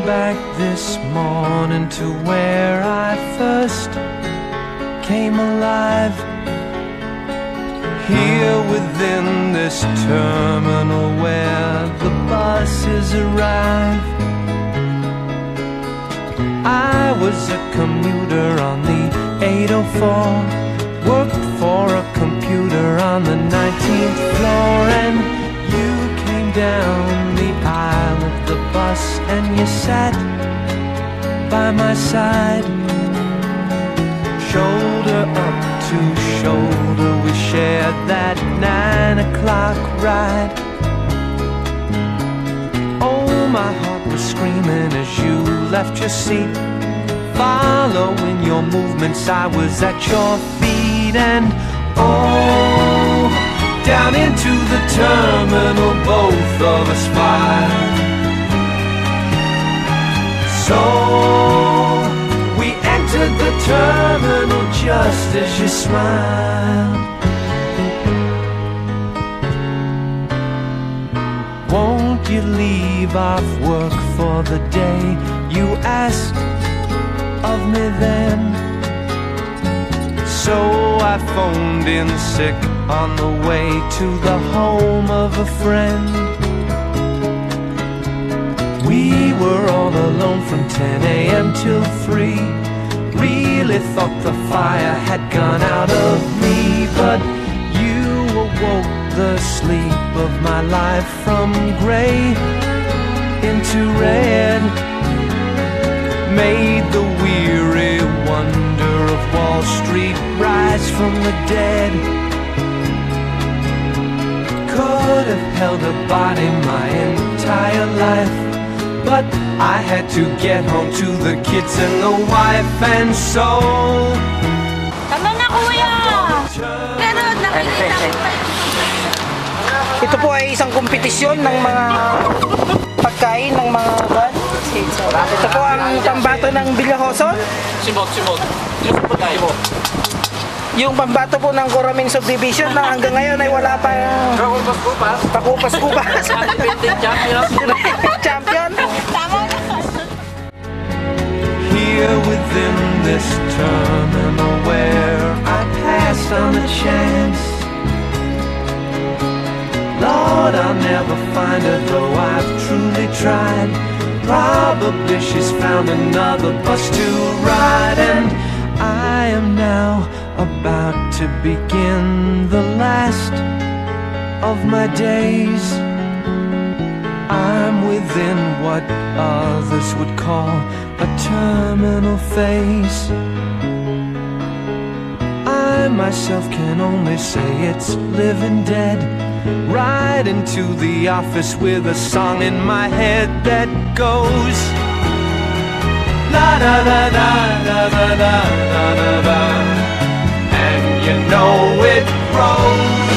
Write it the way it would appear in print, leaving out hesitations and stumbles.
back this morning to where I first came alive. Here within this terminal where the buses arrive. I was a commuter on the 804, worked for a computer on the 19th floor, and you came down the aisle of the bus and you sat by my side. Shoulder up to shoulder we shared that 9 o'clock ride. Oh, my heart was screaming as you left your seat. Following your movements, I was at your feet. And oh, down into the terminal both of us filed. So we entered the terminal just as you smiled. Won't you leave off work for the day? You asked of me then. So I phoned in sick on the way to the home of a friend. We were all alone from 10 a.m. till 3. Really thought the fire had gone out of me, but you awoke the sleep of my life from gray into red. Made the weary wonder of Wall Street rise from the dead. Could have held a body my entire life, but I had to get home to the kids and the wife, and so tama na, kuya! Pero nakikita ko pa. Ito po ay isang kompetisyon ng mga pagkain ng mga ban. Ito po ang pambato ng Bilyahoson. Simot. Yung pambato po ng Coramin Subdivision na hanggang ngayon ay wala pa pakupas-kupas. Champion. here within this terminal where I passed on a chance. Lord, I'll never find her, though I've truly tried. Probably she's found another bus to ride, and I am now about to begin the last of my days. I'm within what others would call a terminal phase. I myself can only say it's living dead. Right into the office with a song in my head that goes la da da da da da da da da, and you know it grows.